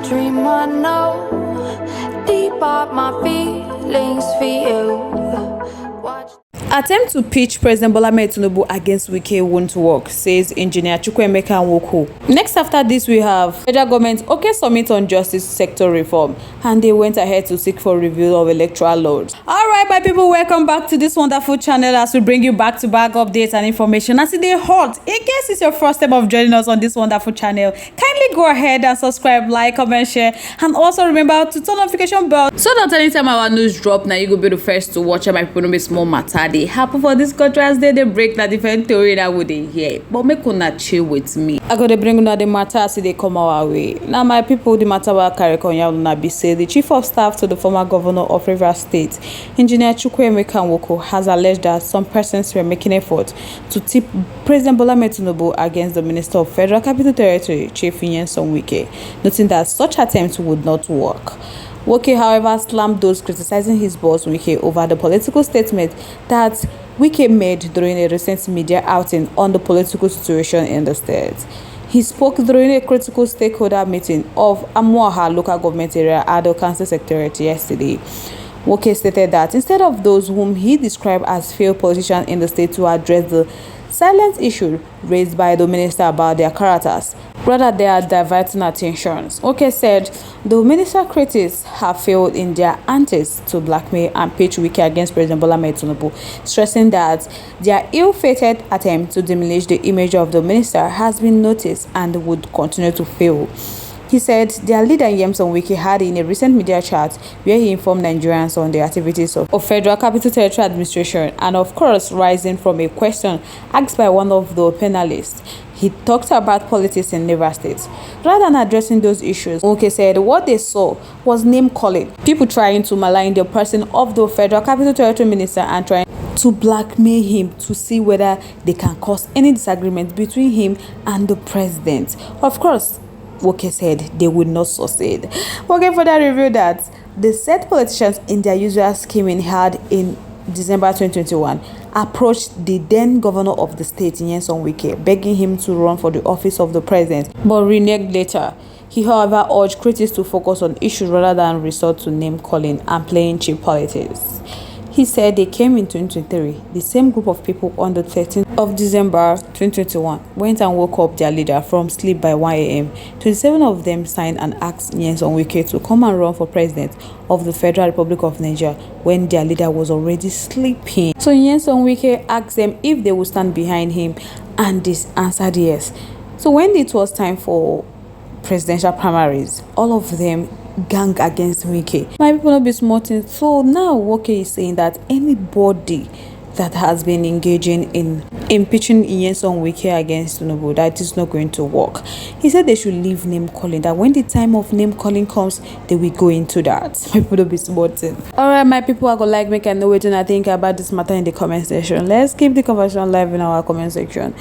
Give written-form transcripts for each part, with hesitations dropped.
dream I know, deep up my feelings for you. Watch. Attempt to pitch President Bola Tinubu against Wike won't work, says engineer Impëãchment Woko. Next after this, we have federal government OK summit on justice sector reform, and they went ahead to seek for review of electoral laws. Alright, my people, welcome back to this wonderful channel as we bring you back-to-back updates and information as they hot. In case it's your first time of joining us on this wonderful channel, kindly go ahead and subscribe, like, comment, share, and also remember to turn notification bell so that anytime our news drop, now you go be the first to watch. My people, no be small matter. They happen for this country as they break that different theory that would they hear, but make una chill with me. I gotta bring una the matter as they come our way. Now my people, the matter will carry on be say the chief of staff to the former governor of Rivers State, engineer Impëãchment Woko, has alleged that some persons were making effort to tip President Bola Tinubu against the Minister of Federal Capital Territory, Chief Sdị Wike, noting that such attempts would not work. Wike, however, slammed those criticizing his boss Wike over the political statement that Wike made during a recent media outing on the political situation in the state. He spoke during a critical stakeholder meeting of AS0R0K local government area Ado Council Secretariat yesterday. Wike stated that instead of those whom he described as failed politicians in the state to address the silent issue raised by the minister about their characters, rather they are diverting attentions. Wike said the minister critics have failed in their antics to blackmail and pitch Wike against President Bola Tinubu, stressing that their ill-fated attempt to diminish the image of the minister has been noticed and would continue to fail. He said their leader Sdị Wike had in a recent media chat where he informed Nigerians on the activities of Federal Capital Territory Administration, and of course rising from a question asked by one of the panelists. He talked about politics in Rivers State. Rather than addressing those issues, Wike said what they saw was name-calling, people trying to malign the person of the Federal Capital Territory Minister and trying to blackmail him to see whether they can cause any disagreement between him and the president. Of course, Wike said they would not succeed. Wike further revealed that the said politicians in their usual scheming had in December 2021 approached the then governor of the state, Sdị Wike, begging him to run for the office of the president, but reneged later. He, however, urged critics to focus on issues rather than resort to name-calling and playing cheap politics. He said they came in 2023. The same group of people on the 13th of December 2021 went and woke up their leader from sleep by 1 a.m. 27 of them signed and asked Sdị Wike to come and run for president of the Federal Republic of Nigeria when their leader was already sleeping. So Sdị Wike asked them if they would stand behind him, and this answered yes. So when it was time for presidential primaries, all of them gang against Wike. My people not be smarting. So now Wike is saying that anybody that has been engaging in impeaching Sdị Wike against Tinubu, that is not going to work. He said they should leave name calling, that when the time of name calling comes, they will go into that. My people don't be smarting. Alright, my people are gonna like make and know what I think about this matter in the comment section. Let's keep the conversation live in our comment section.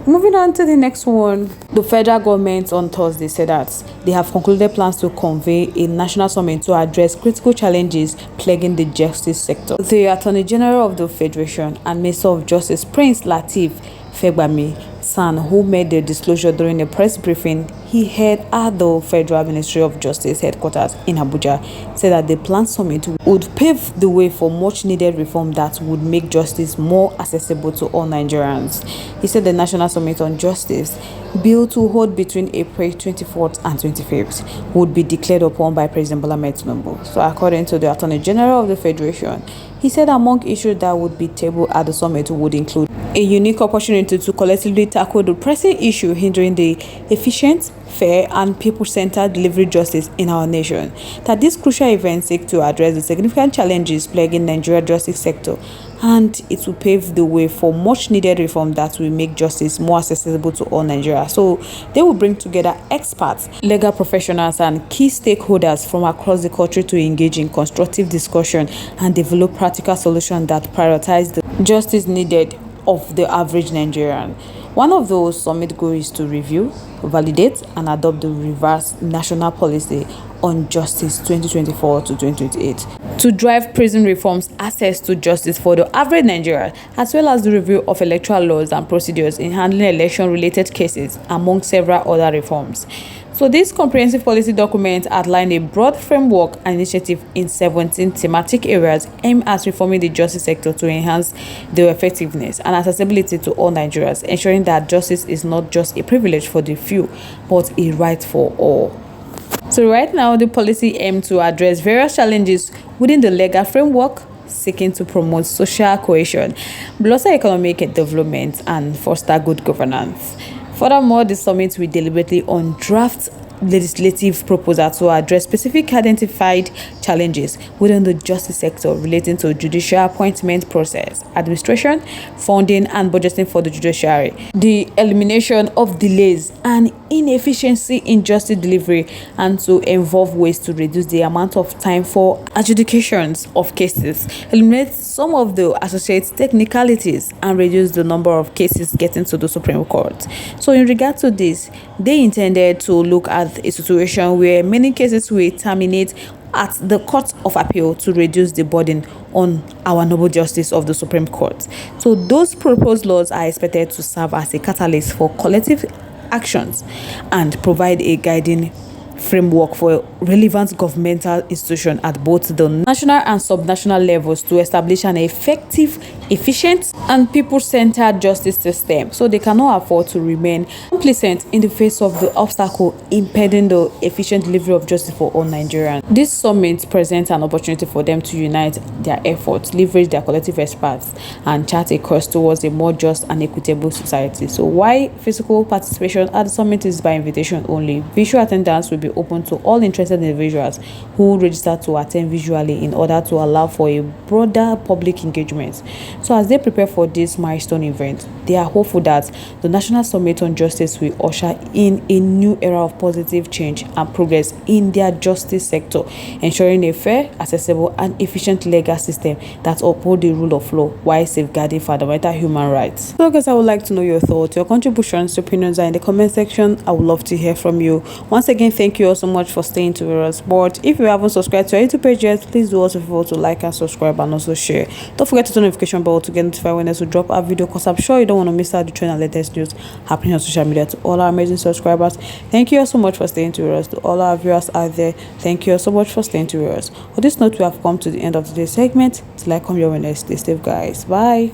Moving on to the next one, the federal government on Thursday said that they have concluded plans to convene a national summit to address critical challenges plaguing the justice sector. The Attorney General of the Federation and Minister of Justice, Prince Lateef Fagbemi, who made the disclosure during a press briefing he held at the Federal Ministry of Justice headquarters in Abuja, said that the planned summit would pave the way for much needed reform that would make justice more accessible to all Nigerians. He said the National Summit on Justice, bill to hold between April 24th and 25th, would be declared upon by President Bola Tinubu. So according to the Attorney General of the Federation, he said among issues that would be tabled at the summit would include a unique opportunity to collectively tackle the pressing issue hindering the efficient, fair, and people-centered delivery justice in our nation. That this crucial event seeks to address the significant challenges plaguing Nigeria's justice sector, and it will pave the way for much-needed reform that will make justice more accessible to all Nigerians. So they will bring together experts, legal professionals, and key stakeholders from across the country to engage in constructive discussion and develop practical solutions that prioritize the justice needed of the average Nigerian. One of those summit goals is to review, validate, and adopt the revised national policy on justice 2024 to 2028 to drive prison reforms, access to justice for the average Nigerian, as well as the review of electoral laws and procedures in handling election-related cases, among several other reforms. So this comprehensive policy document outlined a broad framework and initiative in 17 thematic areas aimed at reforming the justice sector to enhance their effectiveness and accessibility to all Nigerians, ensuring that justice is not just a privilege for the few, but a right for all. So right now, the policy aims to address various challenges within the legal framework, seeking to promote social cohesion, bolster economic development, and foster good governance. Furthermore, the summit will deliberately on draft legislative proposal to address specific identified challenges within the justice sector relating to judicial appointment process, administration, funding, and budgeting for the judiciary, the elimination of delays and inefficiency in justice delivery, and to involve ways to reduce the amount of time for adjudications of cases, eliminate some of the associated technicalities, and reduce the number of cases getting to the Supreme Court. So in regard to this, they intended to look at a situation where many cases will terminate at the Court of Appeal to reduce the burden on our noble justice of the Supreme Court. So those proposed laws are expected to serve as a catalyst for collective actions and provide a guiding framework for relevant governmental institutions at both the national and subnational levels to establish an effective, efficient, and people-centered justice system, so they cannot afford to remain complacent in the face of the obstacle impeding the efficient delivery of justice for all Nigerians. This summit presents an opportunity for them to unite their efforts, leverage their collective experts, and chart a course towards a more just and equitable society. So while physical participation at the summit is by invitation only, visual attendance will be open to all interested individuals who register to attend visually in order to allow for a broader public engagement. So as they prepare for this milestone event, they are hopeful that the National Summit on Justice will usher in a new era of positive change and progress in their justice sector, ensuring a fair, accessible, and efficient legal system that upholds the rule of law while safeguarding fundamental human rights. So guys, I would like to know your thoughts. Your contributions, opinions are in the comment section. I would love to hear from you. Once again, thank you all so much for staying to us. But if you haven't subscribed to our YouTube page yet, please do also feel to like and subscribe and also share. Don't forget to turn the notification bell to get notified when we drop our video, because I'm sure you don't want to miss out the trend and latest news happening on social media. To all our amazing subscribers, thank you all so much for staying to us. To all our viewers out there, thank you all so much for staying to us. On this note, we have come to the end of today's segment. Till I come your way next, stay safe guys. Bye.